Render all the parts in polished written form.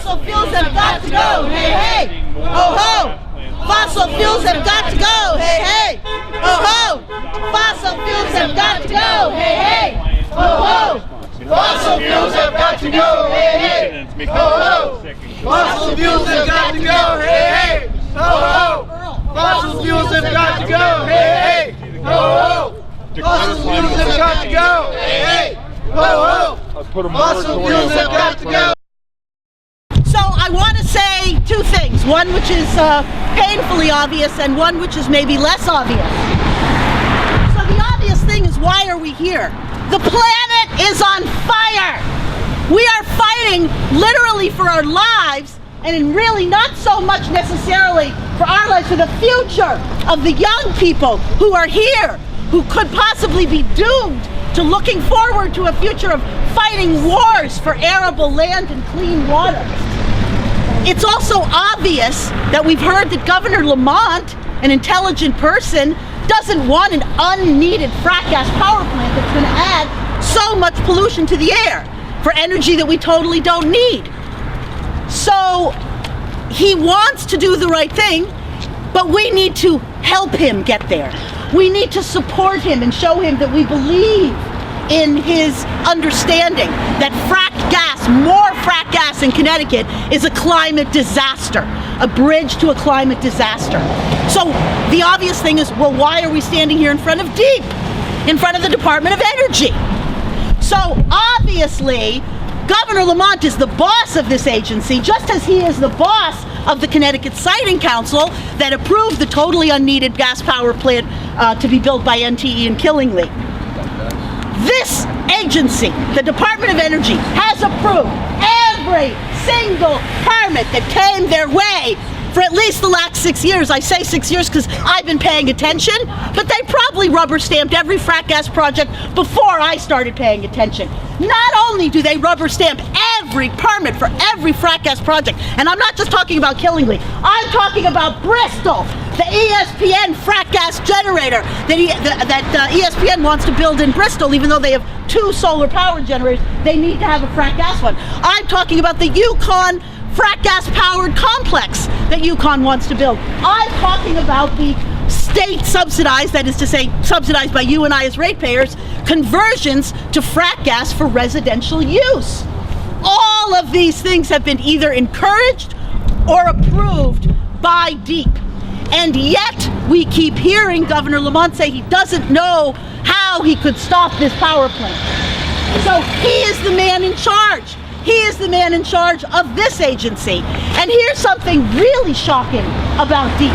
Fossil fuels have got to go, hey, hey! Ho, ho! Fossil fuels have got to go, hey, hey! Ho, ho! Fossil fuels have got to go, hey, hey! Ho, ho! Fossil fuels have got to go, hey, hey! Ho, ho! Fossil fuels have got to go, hey, hey! Ho, ho! Fossil fuels have got to go, hey, hey! Ho, ho! Fossil fuels have got to go, hey, hey! Ho, ho! Fossil fuels have got to go. So I want to say two things, one which is painfully obvious and one which is maybe less obvious. So the obvious thing is, why are we here? The planet is on fire! We are fighting literally for our lives, and really not so much necessarily for our lives, for the future of the young people who are here, who could possibly be doomed to looking forward to a future of fighting wars for arable land and clean water. It's also obvious that we've heard that Governor Lamont, an intelligent person, doesn't want an unneeded frack gas power plant that's going to add so much pollution to the air for energy that we totally don't need. So he wants to do the right thing, but we need to help him get there. We need to support him and show him that we believe in his understanding that fracked gas, more fracked gas in Connecticut, is a climate disaster, a bridge to a climate disaster. So the obvious thing is, well, why are we standing here in front of DEEP, in front of the Department of Energy? So obviously, Governor Lamont is the boss of this agency, just as he is the boss of the Connecticut Siting Council that approved the totally unneeded gas power plant to be built by NTE in Killingly. This agency, the Department of Energy, has approved every single permit that came their way for at least the last 6 years. I say 6 years because I've been paying attention, but they probably rubber stamped every frack gas project before I started paying attention. Not only do they rubber stamp every permit for every frack gas project, and I'm not just talking about Killingly, I'm talking about Bristol, the ESPN frack gas generator that ESPN wants to build in Bristol, even though they have 2 solar power generators, they need to have a frack gas one. I'm talking about the Yukon frack gas powered complex that Yukon wants to build. I'm talking about the state subsidized, that is to say subsidized by you and I as ratepayers, conversions to frack gas for residential use. All of these things have been either encouraged or approved by DEEP. And yet we keep hearing Governor Lamont say he doesn't know how he could stop this power plant. So he is the man in charge. He is the man in charge of this agency. And here's something really shocking about DEEP.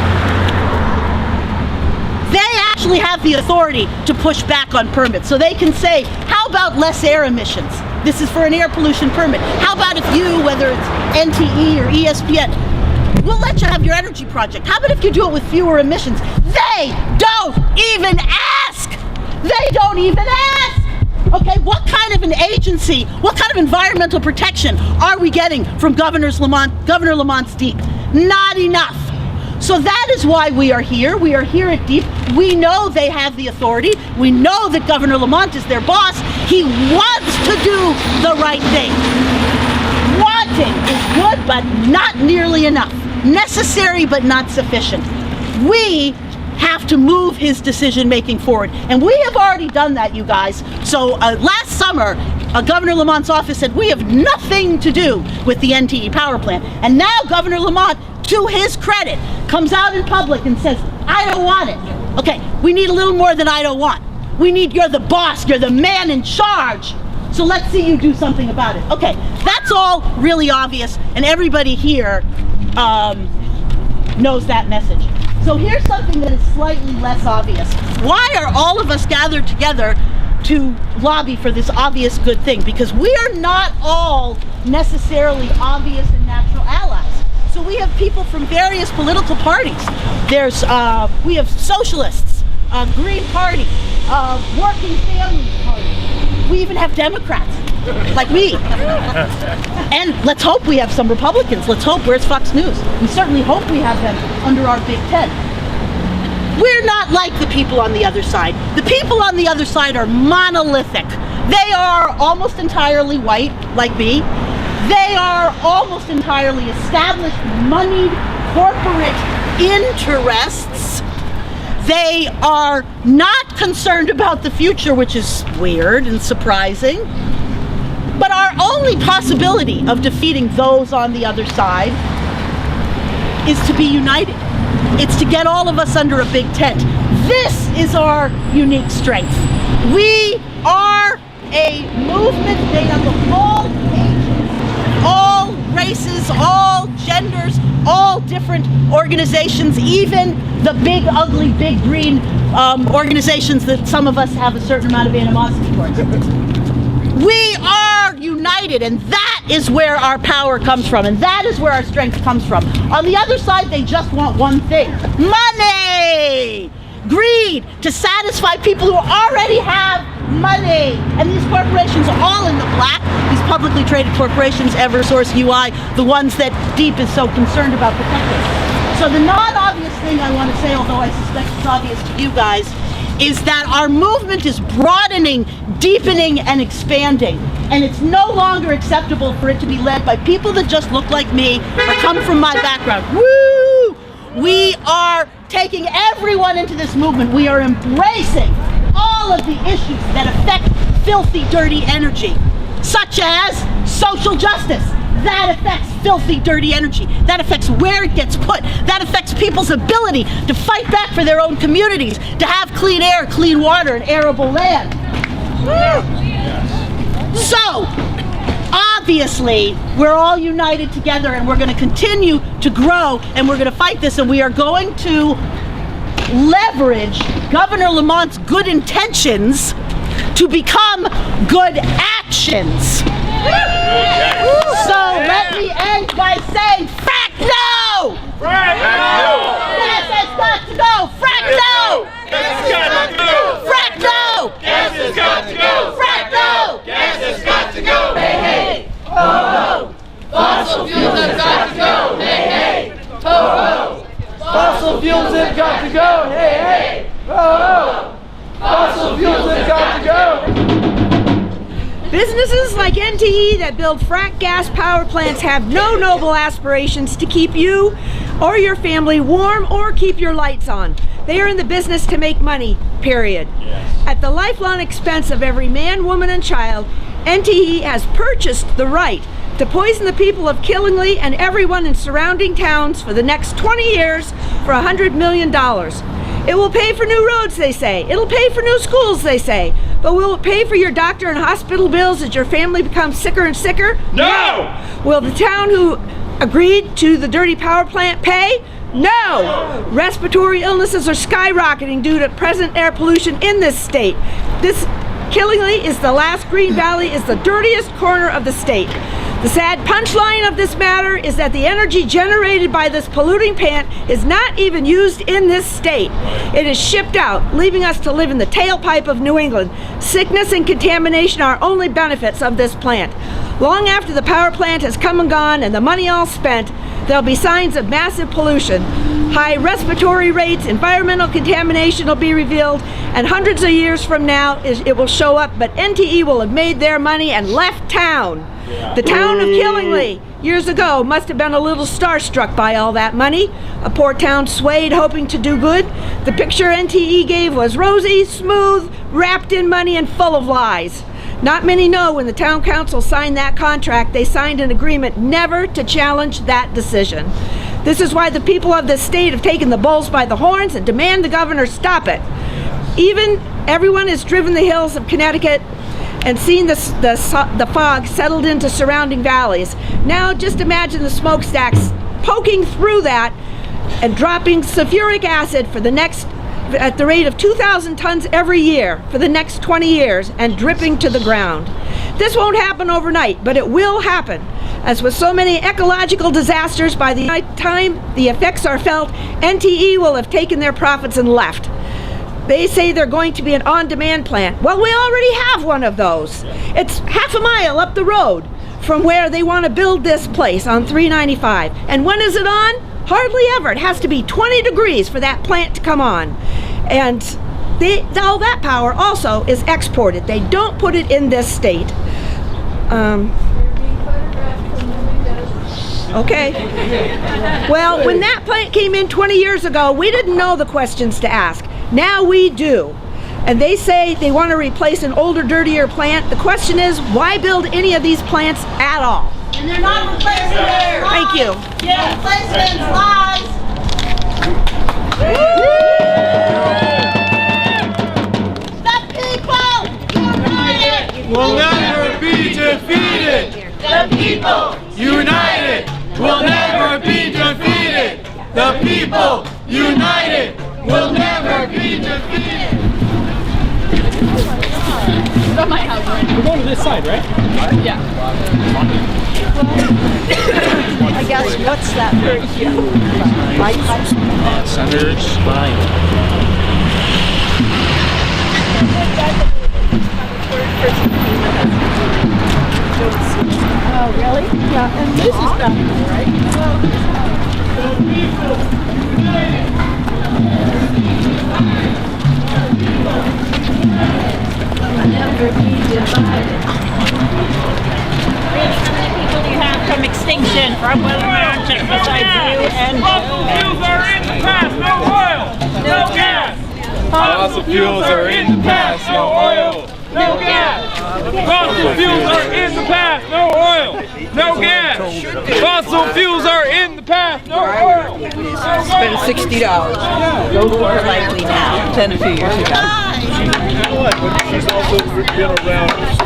They actually have the authority to push back on permits. So they can say, how about less air emissions? This is for an air pollution permit. How about if you, whether it's NTE or ESPN, we'll let you have your energy project. How about if you do it with fewer emissions? They don't even ask! They don't even ask! Okay, what kind of an agency, what kind of environmental protection are we getting from Governor Lamont's DEEP? Not enough. So that is why we are here. We are here at DEEP. We know they have the authority. We know that Governor Lamont is their boss. He wants to do the right thing. Wanting is good, but not nearly enough. Necessary, but not sufficient. We have to move his decision-making forward. And we have already done that, you guys. So last summer, Governor Lamont's office said, we have nothing to do with the NTE power plant. And now Governor Lamont, to his credit, comes out in public and says, I don't want it. Okay, we need a little more than I don't want. We need, you're the boss, you're the man in charge. So let's see you do something about it. Okay, that's all really obvious, and everybody here knows that message. So here's something that is slightly less obvious. Why are all of us gathered together to lobby for this obvious good thing? Because we are not all necessarily obvious and natural allies. So we have people from various political parties. We have socialists, Green Party, Working Families Party. We even have Democrats, like me. And let's hope we have some Republicans. Let's hope, where's Fox News? We certainly hope we have them under our big tent. We're not like the people on the other side. The people on the other side are monolithic. They are almost entirely white, like me. They are almost entirely established, moneyed corporate interests. They are not concerned about the future, which is weird and surprising. But our only possibility of defeating those on the other side is to be united. It's to get all of us under a big tent. This is our unique strength. We are a movement made up of all ages, all races, all genders, all different organizations, even the big, ugly, big green organizations that some of us have a certain amount of animosity towards. We are united, and that is where our power comes from, and that is where our strength comes from. On the other side, they just want one thing: money! Greed, to satisfy people who already have money. And these corporations are all in the black, these publicly traded corporations, Eversource, UI, the ones that Deep is so concerned about protecting. So the non-obvious thing I want to say, although I suspect it's obvious to you guys, is that our movement is broadening, deepening, and expanding. And it's no longer acceptable for it to be led by people that just look like me or come from my background. Woo! We are taking everyone into this movement. We are embracing all of the issues that affect filthy, dirty energy, such as social justice. That affects filthy, dirty energy. That affects where it gets put. That affects people's ability to fight back for their own communities, to have clean air, clean water, and arable land. So, obviously, we're all united together, and we're going to continue to grow, and we're going to fight this, and we are going to leverage Governor Lamont's good intentions to become good actions. So let me end by saying, Frack no! Frack no! Gas has got to go! Frack no! Gas has got to go! Frack no! Gas has got to go! Frack no! Gas has got to go! Hey, hey! Ho, ho! Fossil fuels have got to go! Hey, hey! Ho, ho! Fossil fuels have got to go! Hey, hey! Ho, ho! Fossil fuels have got to go! Businesses like NTE that build frack gas power plants have no noble aspirations to keep you or your family warm or keep your lights on. They are in the business to make money, period. Yes. At the lifelong expense of every man, woman, and child, NTE has purchased the right to poison the people of Killingly and everyone in surrounding towns for the next 20 years for $100 million. It will pay for new roads, they say. It'll pay for new schools, they say. But will it pay for your doctor and hospital bills as your family becomes sicker and sicker? No! Will the town who agreed to the dirty power plant pay? No! Respiratory illnesses are skyrocketing due to present air pollution in this state. This Killingly is the last Green Valley, is the dirtiest corner of the state. The sad punchline of this matter is that the energy generated by this polluting plant is not even used in this state. It is shipped out, leaving us to live in the tailpipe of New England. Sickness and contamination are only benefits of this plant. Long after the power plant has come and gone and the money all spent, there'll be signs of massive pollution. High respiratory rates, environmental contamination will be revealed, and hundreds of years from now it will show up, but NTE will have made their money and left town. The town of Killingly, years ago, must have been a little starstruck by all that money. A poor town swayed, hoping to do good. The picture NTE gave was rosy, smooth, wrapped in money, and full of lies. Not many know when the town council signed that contract, they signed an agreement never to challenge that decision. This is why the people of this state have taken the bulls by the horns and demand the governor stop it. Even everyone has driven the hills of Connecticut and seen the fog settled into surrounding valleys. Now just imagine the smokestacks poking through that and dropping sulfuric acid for the next, at the rate of 2,000 tons every year for the next 20 years and dripping to the ground. This won't happen overnight, but it will happen. As with so many ecological disasters, by the time the effects are felt, NTE will have taken their profits and left. They say they're going to be an on-demand plant. Well, we already have one of those. It's half a mile up the road from where they want to build this place on 395. And when is it on? Hardly ever. It has to be 20 degrees for that plant to come on. And all that power also is exported. They don't put it in this state. Okay. Well, when that plant came in 20 years ago, we didn't know the questions to ask. Now we do. And they say they want to replace an older, dirtier plant. The question is, why build any of these plants at all? And they're not replacing their lives. Thank you. They're replacing lives. The people united Will never be defeated. The people United will never be defeated. The people united will never be defeated. We're going to this side, right? Yeah. I guess, what's that? Senator's fine. Oh, really? Yeah, and this is down here, right? From extinction from Willimantic besides you and Fossil fuels are in the past, no oil, no gas. Fossil fuels are in the past, no oil, no gas. Fossil fuels are in the past, no oil, no gas. Fossil fuels are in the past, no oil, no gas. spend $60. More likely now than a few years ago. She's also been around